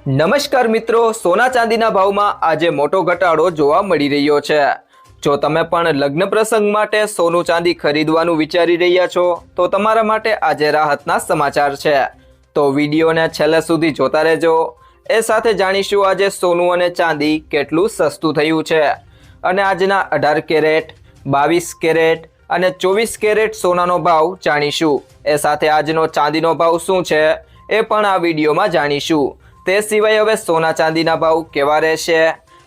નમસ્કાર મિત્રો, સોના ચાંદીના ભાવમાં આજે મોટો ઘટાડો જોવા મળી રહ્યો છે। જો તમે પણ લગ્ન પ્રસંગ માટે સોનું ચાંદી ખરીદવાનું વિચારી રહ્યા છો તો તમારા માટે આજે રાહતના સમાચાર છે। તો વિડીયોને છેલ્લે સુધી જોતા રહેજો। એ સાથે જાણીશું આજે સોનું અને ચાંદી કેટલું સસ્તું થયું છે અને આજના 18 કેરેટ, 22 કેરેટ અને 24 કેરેટ સોનાનો ભાવ જાણીશું। એ સાથે આજનો ચાંદીનો ભાવ શું છે એ પણ આ વિડીયોમાં જાણીશું। તે સિવાય હવે સોના ચાંદીના ભાવ કેવા રહેશે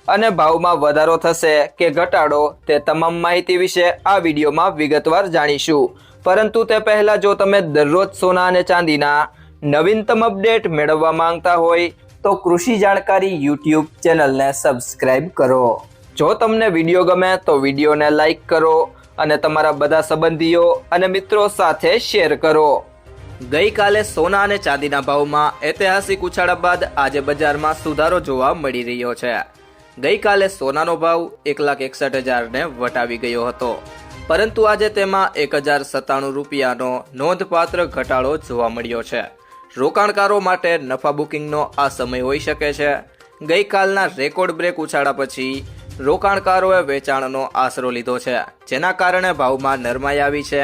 અને ભાવમાં વધારો થશે કે ઘટાડો તે તમામ માહિતી વિશે આ વિડીયોમાં વિગતવાર જાણીશું। પરંતુ તે પહેલાં જો તમે દરરોજ સોના અને ચાંદીના નવીનતમ અપડેટ મેળવવા માંગતા હોય તો કૃષિ જાણકારી યુટ્યુબ ચેનલને સબસ્ક્રાઇબ કરો। જો તમને વિડીયો ગમે તો વિડીયોને લાઇક કરો અને તમારા બધા સંબંધીઓ અને મિત્રો સાથે શેર કરો। ગઈકાલે સોના અને ચાંદીના ભાવમાં ઐતિહાસિક ઉછાળા બાદ આજે બજારમાં સુધારો જોવા મળી રહ્યો છે। ગઈકાલે સોનાનો ભાવ 1,61,000ને વટાવી ગયો હતો, પરંતુ આજે તેમાં 1,097 રૂપિયાનો નોંધપાત્ર ઘટાડો જોવા મળ્યો છે। રોકાણકારો માટે નફા બુકિંગનો આ સમય હોઈ શકે છે। ગઈકાલના રેકોર્ડ બ્રેક ઉછાળા પછી રોકાણકારોએ વેચાણનો આશરો લીધો છે, જેના કારણે ભાવમાં નરમાઈ આવી છે।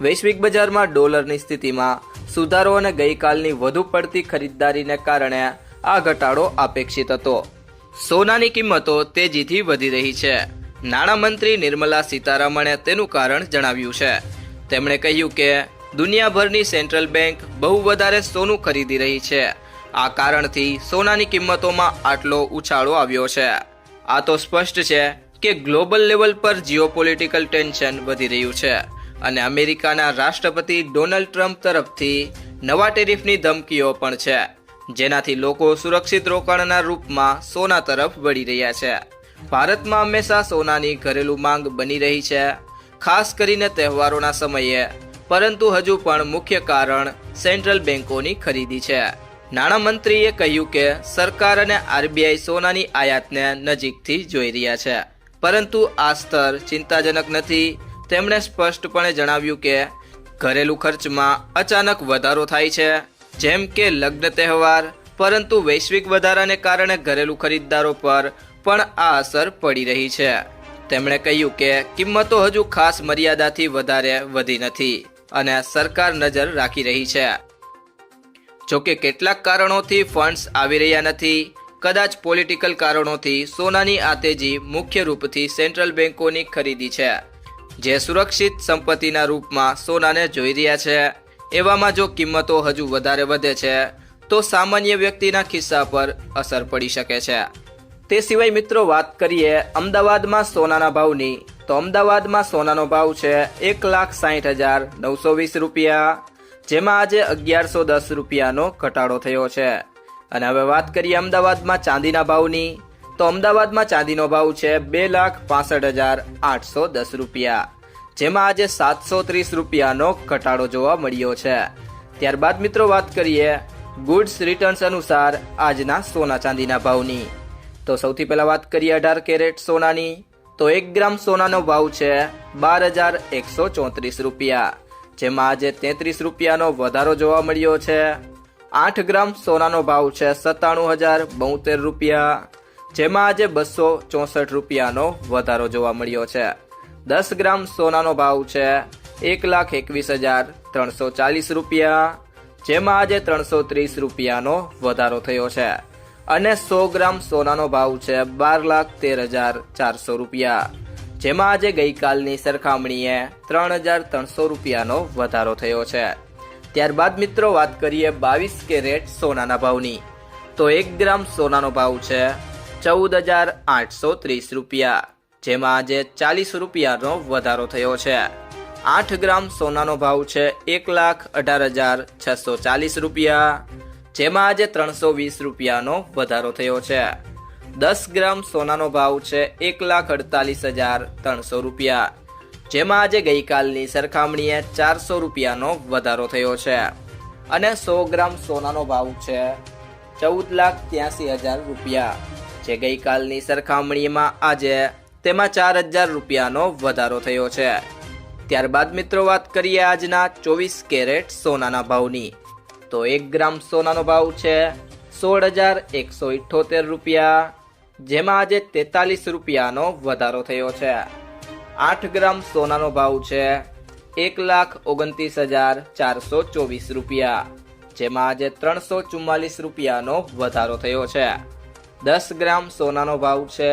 વૈશ્વિક બજારમાં ડોલરની સ્થિતિમાં સુધારો અને ગઈકાલની વધુ પડતી ખરીદદારીને કારણે આ ઘટાડો અપેક્ષિત હતો। સોનાની કિંમતો તેજીથી વધી રહી છે। નાણામંત્રી નિર્મલા સીતારમણે તેનું કારણ જણાવ્યું છે। તેમણે કહ્યું કે દુનિયાભરની સેન્ટ્રલ બેંક બહુ વધારે સોનું ખરીદી રહી છે। આ કારણથી સોનાની કિંમતોમાં આટલો ઉછાળો આવ્યો છે। આ તો સ્પષ્ટ છે કે ગ્લોબલ લેવલ પર જીઓપોલિટિકલ ટેન્શન વધી રહ્યું છે અને અમેરિકાના રાષ્ટ્રપતિ ડોનાલ્ડ ટ્રમ્પ તરફથી નવા ટેરિફની ધમકીઓ પણ છે, જેનાથી લોકો સુરક્ષિત રોકાણના રૂપમાં સોના તરફ વળી રહ્યા છે। ભારતમાં હંમેશા સોનાની ઘરેલું માંગ બની રહી છે, ખાસ કરીને તહેવારોના સમયે, પરંતુ હજુ પણ મુખ્ય કારણ સેન્ટ્રલ બેન્કોની ખરીદી છે। નાણામંત્રીએ કહ્યું કે સરકાર અને આરબીઆઈ સોનાની આયાતને નજીકથી જોઈ રહ્યા છે, પરંતુ આ સ્તર ચિંતાજનક નથી। તેમણે સ્પષ્ટપણે જણાવ્યું કે ઘરેલું ખર્ચમાં અચાનક વધારો થાય છે, જેમ કે લગ્ન તહેવાર, પરંતુ વૈશ્વિક વધારાને કારણે ઘરેલું ખરીદદારો પર પણ આ અસર પડી રહી છે। તેમણે કહ્યું કે કિંમતો હજુ ખાસ મર્યાદાથી વધારે વધી નથી અને સરકાર નજર રાખી રહી છે। જોકે કેટલાક કારણોથી ફંડ્સ આવી રહ્યા નથી। કદાચ પોલિટિકલ કારણોથી સોનાની આ તેજી મુખ્ય રૂપથી સેન્ટ્રલ બેન્કોની ખરીદી છે, જે સુરક્ષિત સંપત્તિના રૂપમાં સોનાને જોઈ રહ્યા છે। એવામાં જો કિંમતો હજુ વધારે વધે છે તો સામાન્ય વ્યક્તિના ખિસ્સા પર અસર પડી શકે છે। તે સિવાય મિત્રો વાત કરીએ અમદાવાદમાં સોનાના ભાવની, તો અમદાવાદમાં સોનાનો ભાવ છે 1,60,920 રૂપિયા, જેમાં આજે 1,110 રૂપિયાનો ઘટાડો થયો છે। અને હવે વાત કરીએ અમદાવાદમાં ચાંદીના ભાવની, તો અમદાવાદમાં ચાંદીનો ભાવ છે 2,65,810 રૂપિયા, જેમાં આજે 730 રૂપિયાનો ઘટાડો જોવા મળ્યો છે। ત્યારબાદ મિત્રો વાત કરીએ ગુડ્સ રિટર્ન્સ અનુસાર આજના સોના ચાંદીના ભાવની, તો સૌથી પહેલા વાત કરીએ 18 કેરેટ સોનાની, તો 1 ગ્રામ સોનાનો ભાવ છે 12,134 રૂપિયા, જેમાં આજે 33 રૂપિયાનો વધારો જોવા મળ્યો છે। 8 ગ્રામ સોનાનો ભાવ છે 97,072 રૂપિયા, જેમાં આજે 264 રૂપિયાનો વધારો જોવા મળ્યો છે। 10 ગ્રામ સોનાનો ભાવ છે 1,21,340 રૂપિયા, જેમાં આજે 330 રૂપિયાનો વધારો થયો છે। અને 100 ગ્રામ સોનાનો ભાવ છે 12,13,400 રૂપિયા, જેમાં આજે ગઈકાલની સરખામણીએ 3,300 રૂપિયાનો વધારો થયો છે। ત્યારબાદ મિત્રો વાત કરીએ 22 કેરેટ સોનાના ભાવની, તો 1 ગ્રામ સોનાનો ભાવ છે 14,830 રૂપિયા, જેમાં આજે 40 રૂપિયાનો વધારો થયો છે। 8 ગ્રામ સોનાનો ભાવ છે 1,18,640 રૂપિયા, જેમાં આજે 320 રૂપિયાનો વધારો થયો છે। 10 ગ્રામ સોનાનો ભાવ છે 1,48,300 રૂપિયા, જેમાં આજે ગઈકાલની સરખામણીએ 400 રૂપિયાનો વધારો થયો છે। અને 100 ગ્રામ સોનાનો ભાવ છે 14,83,000 રૂપિયા, જે ગઈકાલની સરખામણીમાં આજે તેમાં 4,000 રૂપિયાનો વધારો થયો છે। ત્યારબાદ મિત્રો વાત કરીએ આજના 24 કેરેટ સોનાના ભાવની, તો 1 ગ્રામ સોનાનો ભાવ છે 16,178 રૂપિયા, જેમાં આજે 43 રૂપિયાનો વધારો થયો છે. 8 ગ્રામ સોનાનો ભાવ છે 1,29,424 રૂપિયા, જેમાં આજે 344 રૂપિયાનો વધારો થયો છે. 10 ગ્રામ સોનાનો ભાવ છે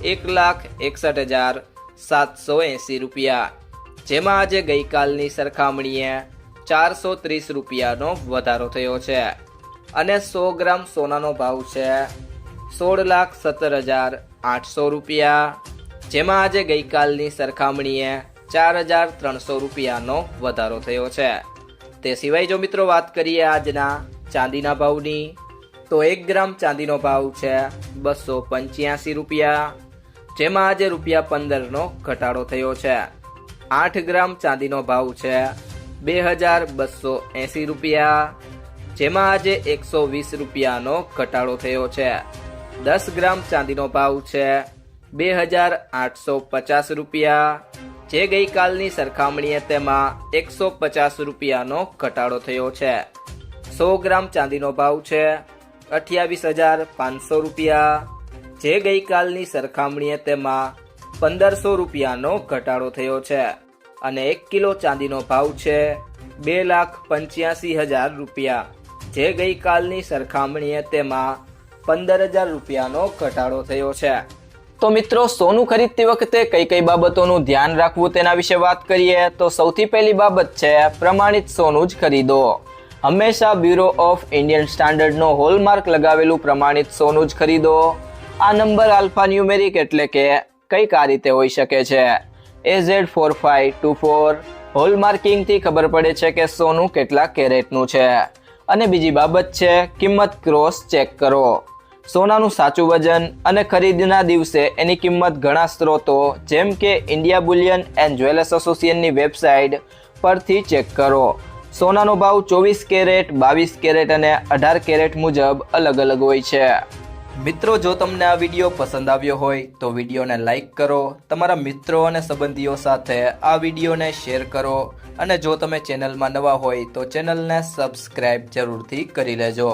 1,61,780 રૂપિયા, જેમાં આજે ગઈકાલની સરખામણીએ 430 રૂપિયાનો વધારો થયો છે. અને 100 ગ્રામ સોનાનો ભાવ છે 16,17,800 રૂપિયા, જેમાં આજે ગઈકાલની સરખામણીએ 4,300 રૂપિયાનો વધારો થયો છે. તે સિવાય જો મિત્રો વાત કરીએ આજના ચાંદીના ભાવની, તો 1 ગ્રામ ચાંદીનો ભાવ છે 285 રૂપિયા, જેમાં આજે ₹15નો ઘટાડો થયો છે. 8 ગ્રામ ચાંદીનો ભાવ છે 2,280 રૂપિયા, જેમાં આજે 120 રૂપિયાનો ઘટાડો થયો છે. 10 ગ્રામ ચાંદીનો ભાવ છે 2,850 રૂપિયા, જે ગઈકાલની સરખામણીએ તેમાં 150 રૂપિયાનો ઘટાડો થયો છે. 100 ગ્રામ ચાંદીનો ભાવ છે 28,500 રૂપિયા, જે ગઈકાલની સરખામણીએ તેમાં 1,500 રૂપિયાનો ઘટાડો થયો છે. અને 1 કિલો ચાંદીનો ભાવ છે 2,85,000 રૂપિયા, જે ગઈકાલની સરખામણીએ તેમાં 15,000 રૂપિયાનો ઘટાડો થયો છે. તો મિત્રો, સોનું ખરીદતી વખતે કઈ કઈ બાબતોનું ધ્યાન રાખવું તેના વિશે વાત કરીએ તો સૌથી પહેલી બાબત છે પ્રમાણિત સોનું જ ખરીદો. હંમેશા બ્યુરો ઓફ ઇન્ડિયન સ્ટાન્ડર્ડનો હોલમાર્ક લગાવેલું પ્રમાણિત સોનું જ ખરીદો. આ નંબર આલ્ફા ન્યુમેરિક એટલે કે કંઈક આ રીતે હોઈ શકે છે AZ4524. હોલમાર્કિંગથી ખબર પડે છે કે સોનું કેટલા કેરેટનું છે. અને બીજી બાબત છે કિંમત ક્રોસ ચેક કરો. સોનાનું સાચું વજન અને ખરીદના દિવસે એની કિંમત ઘણા સ્ત્રોતો જેમ કે ઇન્ડિયા બુલિયન એન્ડ જ્વેલર્સ એસોસિએશનની વેબસાઇટ પરથી ચેક કરો. સોનાનો ભાવ 24 કેરેટ, 22 કેરેટ અને 18 કેરેટ મુજબ અલગ અલગ હોય છે. મિત્રો, જો તમને આ વિડીયો પસંદ આવ્યો હોય તો વિડીયોને લાઈક કરો, તમારા મિત્રો અને સંબંધીઓ સાથે આ વિડીયોને શેર કરો અને જો તમે ચેનલમાં નવા હોય તો ચેનલને સબસ્ક્રાઈબ જરૂરથી કરી લેજો.